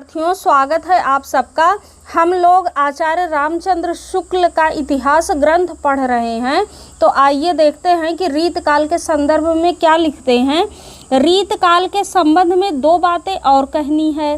विद्यार्थियों, स्वागत है आप सबका। हम लोग आचार्य रामचंद्र शुक्ल का इतिहास ग्रंथ पढ़ रहे हैं। तो आइए देखते हैं कि रीतकाल के संदर्भ में क्या लिखते हैं। रीतकाल के संबंध में दो बातें और कहनी है।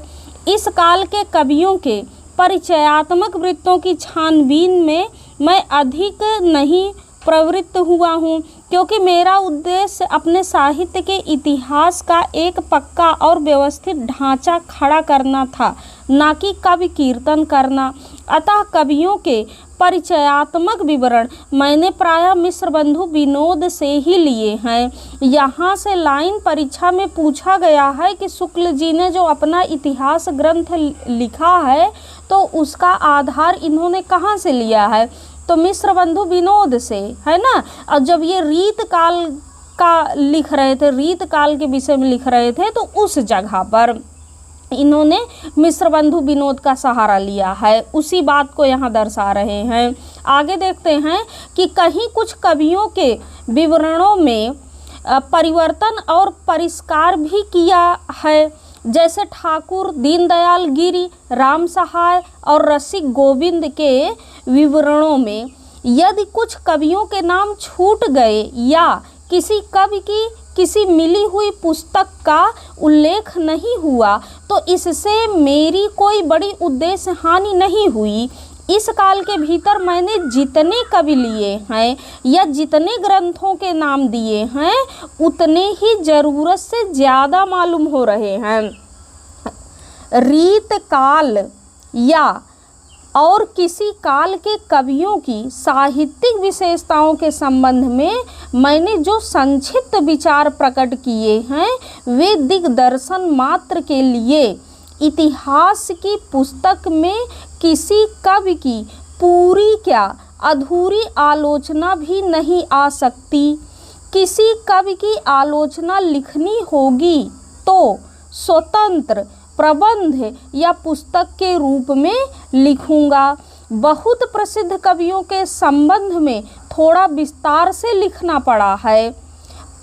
इस काल के कवियों के परिचयात्मक वृत्तों की छानबीन में मैं अधिक नहीं प्रवृत्त हुआ हूँ, क्योंकि मेरा उद्देश्य अपने साहित्य के इतिहास का एक पक्का और व्यवस्थित ढांचा खड़ा करना था, ना कि कवि कीर्तन करना। अतः कवियों के परिचयात्मक विवरण मैंने प्रायः मिश्र बंधु विनोद से ही लिए हैं। यहाँ से लाइन परीक्षा में पूछा गया है कि शुक्ल जी ने जो अपना इतिहास ग्रंथ लिखा है तो उसका आधार इन्होंने कहाँ से लिया है, तो मिश्र बंधु विनोद से, है ना। और जब ये रीतकाल का लिख रहे थे, रीतकाल के विषय में लिख रहे थे, तो उस जगह पर इन्होंने मिश्र बंधु विनोद का सहारा लिया है। उसी बात को यहाँ दर्शा रहे हैं। आगे देखते हैं कि कहीं कुछ कवियों के विवरणों में परिवर्तन और परिष्कार भी किया है, जैसे ठाकुर दीनदयाल गिरि, राम सहाय और रसिक गोविंद के विवरणों में यदि कुछ कवियों के नाम छूट गए या किसी कवि की किसी मिली हुई पुस्तक का उल्लेख नहीं हुआ, तो इससे मेरी कोई बड़ी उद्देश्य हानि नहीं हुई। इस काल के भीतर मैंने जितने कवि लिए हैं या जितने ग्रंथों के नाम दिए हैं, उतने ही जरूरत से ज़्यादा मालूम हो रहे हैं। रीतकाल या और किसी काल के कवियों की साहित्यिक विशेषताओं के संबंध में मैंने जो संक्षिप्त विचार प्रकट किए हैं, वे दिग्दर्शन मात्र के लिए इतिहास की पुस्तक में किसी कवि की पूरी क्या अधूरी आलोचना भी नहीं आ सकती। किसी कवि की आलोचना लिखनी होगी तो स्वतंत्र प्रबंध या पुस्तक के रूप में लिखूंगा। बहुत प्रसिद्ध कवियों के संबंध में थोड़ा विस्तार से लिखना पड़ा है,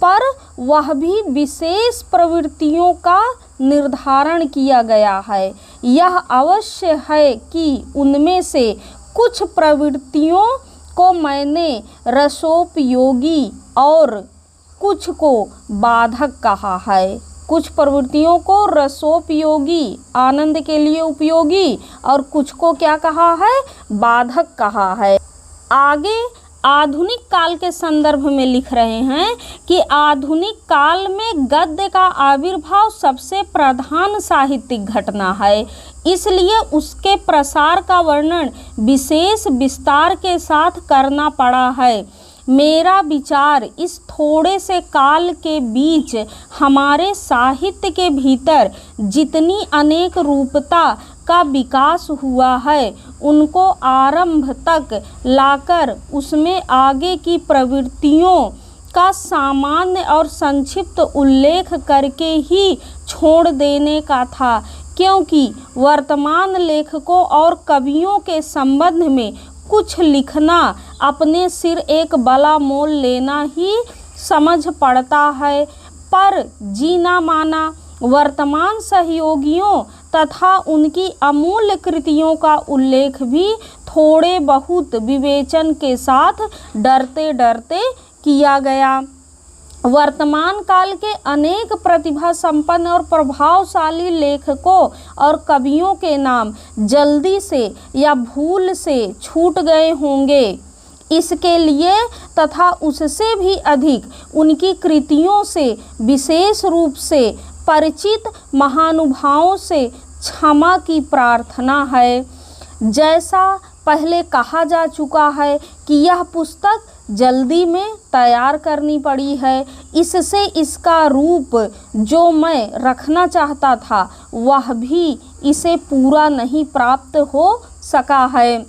पर वह भी विशेष प्रवृत्तियों का निर्धारण किया गया है। यह अवश्य है कि उनमें से कुछ प्रवृत्तियों को मैंने रसोपयोगी और कुछ को बाधक कहा है। कुछ प्रवृत्तियों को रसोपयोगी, आनंद के लिए उपयोगी, और कुछ को क्या कहा है, बाधक कहा है। आगे आधुनिक काल के संदर्भ में लिख रहे हैं कि आधुनिक काल में गद्य का आविर्भाव सबसे प्रधान साहित्यिक घटना है, इसलिए उसके प्रसार का वर्णन विशेष विस्तार के साथ करना पड़ा है। मेरा विचार इस थोड़े से काल के बीच हमारे साहित्य के भीतर जितनी अनेक रूपता का विकास हुआ है, उनको आरंभ तक लाकर उसमें आगे की प्रवृत्तियों का सामान्य और संक्षिप्त उल्लेख करके ही छोड़ देने का था, क्योंकि वर्तमान लेखकों और कवियों के संबंध में कुछ लिखना अपने सिर एक बला मोल लेना ही समझ पड़ता है। पर जीना माना वर्तमान सहयोगियों तथा उनकी अमूल्य कृतियों का उल्लेख भी थोड़े बहुत विवेचन के साथ डरते डरते किया गया। वर्तमान काल के अनेक प्रतिभा संपन्न और प्रभावशाली लेखकों और कवियों के नाम जल्दी से या भूल से छूट गए होंगे। इसके लिए तथा उससे भी अधिक उनकी कृतियों से विशेष रूप से परिचित महानुभावों से क्षमा की प्रार्थना है। जैसा पहले कहा जा चुका है कि यह पुस्तक जल्दी में तैयार करनी पड़ी है, इससे इसका रूप जो मैं रखना चाहता था वह भी इसे पूरा नहीं प्राप्त हो सका है।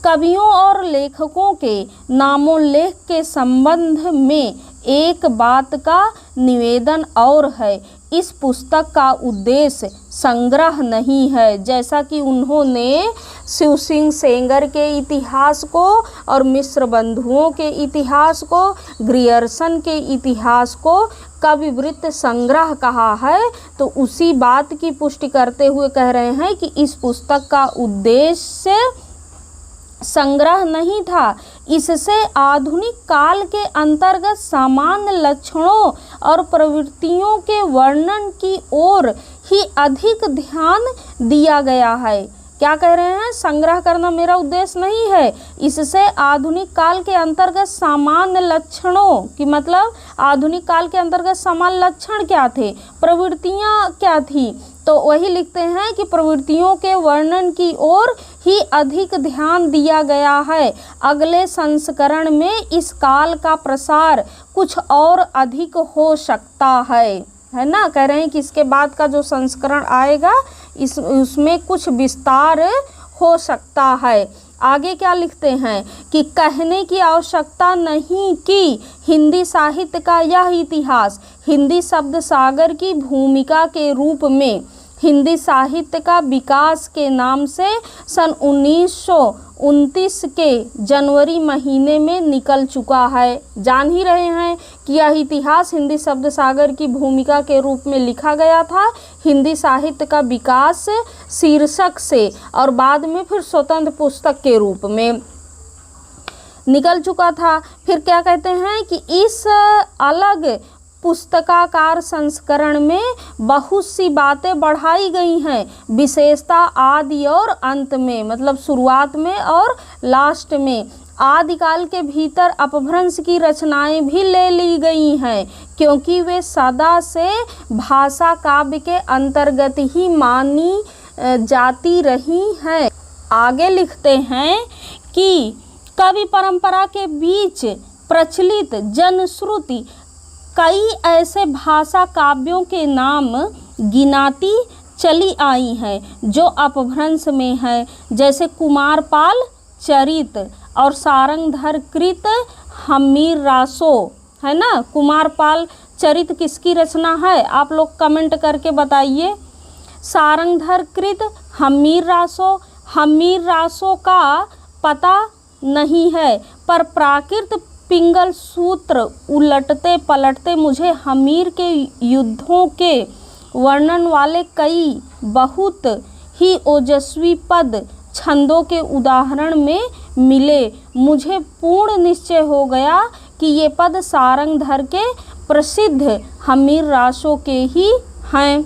कवियों और लेखकों के नामोल्लेख के संबंध में एक बात का निवेदन और है, इस पुस्तक का उद्देश्य संग्रह नहीं है, जैसा कि उन्होंने शिव सिंह सेंगर के इतिहास को और मिश्र बंधुओं के इतिहास को, ग्रियर्सन के इतिहास को कविवृत्त संग्रह कहा है, तो उसी बात की पुष्टि करते हुए कह रहे हैं कि इस पुस्तक का उद्देश्य संग्रह नहीं था, इससे आधुनिक काल के अंतर्गत सामान्य लक्षणों और प्रवृत्तियों के वर्णन की ओर ही अधिक ध्यान दिया गया है। क्या कह रहे हैं? संग्रह करना मेरा उद्देश्य नहीं है, इससे आधुनिक काल के अंतर्गत सामान्य लक्षणों की मतलब आधुनिक काल के अंतर्गत सामान्य लक्षण क्या थे, प्रवृत्तियाँ क्या थी, तो वही लिखते हैं कि प्रवृत्तियों के वर्णन की ओर ही अधिक ध्यान दिया गया है। अगले संस्करण में इस काल का प्रसार कुछ और अधिक हो सकता है ना। कह रहे हैं कि इसके बाद का जो संस्करण आएगा उसमें कुछ विस्तार हो सकता है। आगे क्या लिखते हैं कि कहने की आवश्यकता नहीं कि हिंदी साहित्य का यह इतिहास हिंदी शब्द सागर की भूमिका के रूप में हिंदी साहित्य का विकास के नाम से सन 1929 के जनवरी महीने में निकल चुका है। जान ही रहे हैं कि यह इतिहास हिंदी शब्द सागर की भूमिका के रूप में लिखा गया था, हिंदी साहित्य का विकास शीर्षक से, और बाद में फिर स्वतंत्र पुस्तक के रूप में निकल चुका था। फिर क्या कहते हैं कि इस अलग पुस्तकाकार संस्करण में बहुत सी बातें बढ़ाई गई हैं, विशेषता आदि और अंत में, मतलब शुरुआत में और लास्ट में। आदिकाल के भीतर अपभ्रंश की रचनाएं भी ले ली गई हैं, क्योंकि वे सदा से भाषा काव्य के अंतर्गत ही मानी जाती रही हैं। आगे लिखते हैं कि कवि परंपरा के बीच प्रचलित जनश्रुति कई ऐसे भाषा काव्यों के नाम गिनाती चली आई हैं जो अपभ्रंश में है, जैसे कुमारपाल चरित और सारंगधर कृत हमीर रासो, है ना। कुमारपाल चरित किसकी रचना है, आप लोग कमेंट करके बताइए। सारंगधर कृत हमीर रासो का पता नहीं है, पर प्राकृत पिंगल सूत्र उलटते पलटते मुझे हमीर के युद्धों के वर्णन वाले कई बहुत ही ओजस्वी पद छंदों के उदाहरण में मिले। मुझे पूर्ण निश्चय हो गया कि ये पद सारंगधर के प्रसिद्ध हमीर रासों के ही हैं।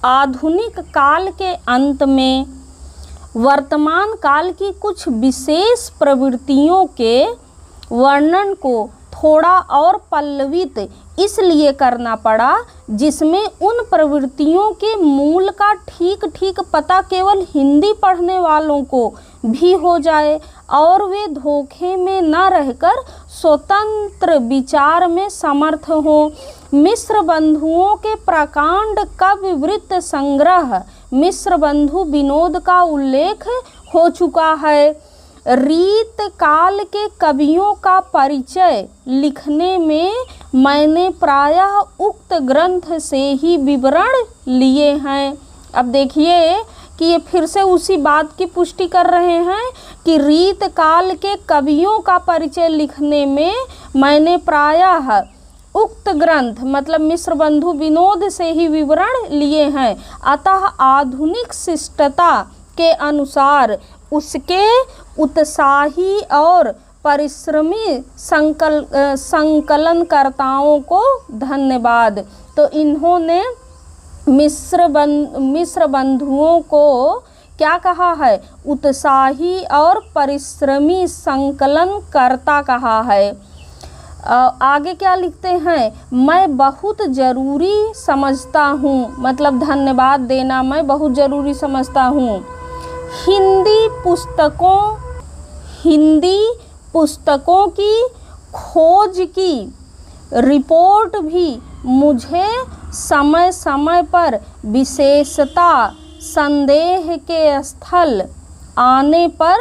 आधुनिक काल के अंत में वर्तमान काल की कुछ विशेष प्रवृत्तियों के वर्णन को थोड़ा और पल्लवित इसलिए करना पड़ा, जिसमें उन प्रवृत्तियों के मूल का ठीक ठीक पता केवल हिंदी पढ़ने वालों को भी हो जाए और वे धोखे में न रहकर स्वतंत्र विचार में समर्थ हों। मिश्र बंधुओं के प्रकांड कविवृत्त संग्रह मिश्र बंधु विनोद का उल्लेख हो चुका है। रीत काल के कवियों का परिचय लिखने में मैंने प्रायः उक्त ग्रंथ से ही विवरण लिए हैं। अब देखिए कि ये फिर से उसी बात की पुष्टि कर रहे हैं कि रीत काल के कवियों का परिचय लिखने में मैंने प्रायः उक्त ग्रंथ मतलब मिश्र बंधु विनोद से ही विवरण लिए हैं। अतः आधुनिक शिष्टता के अनुसार उसके उत्साही और परिश्रमी संकलनकर्ताओं को धन्यवाद। तो इन्होंने मिश्र बंधुओं को क्या कहा है, उत्साही और परिश्रमी संकलनकर्ता कहा है। आगे क्या लिखते हैं, मैं बहुत ज़रूरी समझता हूँ, मतलब धन्यवाद देना मैं बहुत ज़रूरी समझता हूँ। हिंदी पुस्तकों की खोज की रिपोर्ट भी मुझे समय समय पर विशेषता संदेह के स्थल आने पर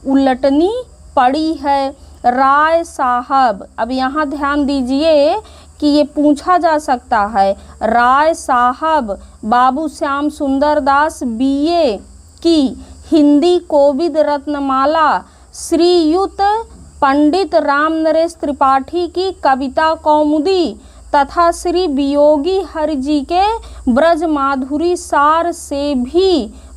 उलटनी पड़ी है। राय साहब, अब यहाँ ध्यान दीजिए कि ये पूछा जा सकता है। राय साहब बाबू श्याम सुंदर दास BA की हिंदी कोविद रत्नमाला श्रीयुत पंडित राम नरेश त्रिपाठी की कविता कौमुदी तथा श्री वियोगी हरि जी के ब्रज माधुरी सार से भी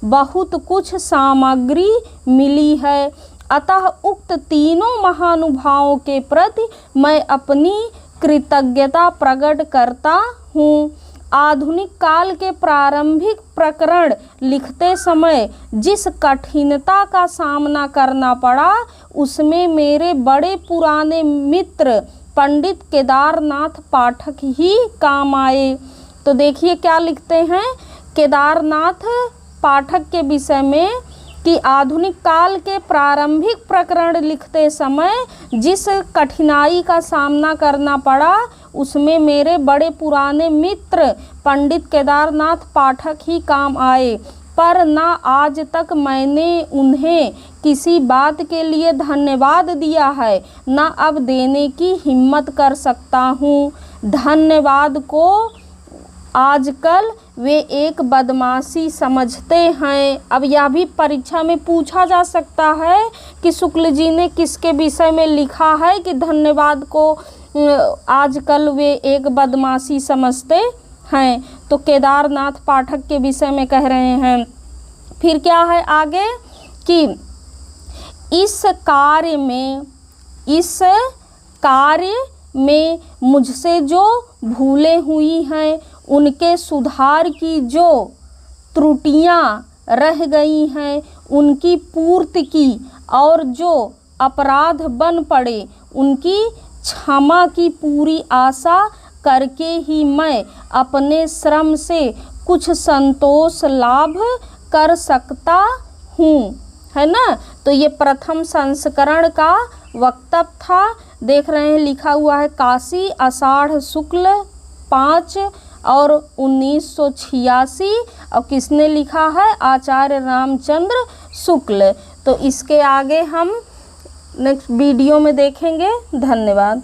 बहुत कुछ सामग्री मिली है। अतः उक्त तीनों महानुभावों के प्रति मैं अपनी कृतज्ञता प्रकट करता हूँ। आधुनिक काल के प्रारंभिक प्रकरण लिखते समय जिस कठिनता का सामना करना पड़ा उसमें मेरे बड़े पुराने मित्र पंडित केदारनाथ पाठक ही काम आए। तो देखिए क्या लिखते हैं केदारनाथ पाठक के विषय में कि आधुनिक काल के प्रारंभिक प्रकरण लिखते समय जिस कठिनाई का सामना करना पड़ा उसमें मेरे बड़े पुराने मित्र पंडित केदारनाथ पाठक ही काम आए, पर न आज तक मैंने उन्हें किसी बात के लिए धन्यवाद दिया है न अब देने की हिम्मत कर सकता हूँ। धन्यवाद को आजकल वे एक बदमाशी समझते हैं। अब यह भी परीक्षा में पूछा जा सकता है कि शुक्ल जी ने किसके विषय में लिखा है कि धन्यवाद को आजकल वे एक बदमाशी समझते हैं। तो केदारनाथ पाठक के विषय में कह रहे हैं। फिर क्या है आगे कि इस कार्य में मुझसे जो भूलें हुई हैं उनके सुधार की जो त्रुटियां रह गई हैं उनकी पूर्ति की और जो अपराध बन पड़े उनकी क्षमा की पूरी आशा करके ही मैं अपने श्रम से कुछ संतोष लाभ कर सकता हूँ, है ना। तो ये प्रथम संस्करण का वक्तव्य था। देख रहे हैं लिखा हुआ है काशी आषाढ़ शुक्ल 5 और 1986 और किसने लिखा है आचार्य रामचंद्र शुक्ल। तो इसके आगे हम नेक्स्ट वीडियो में देखेंगे। धन्यवाद।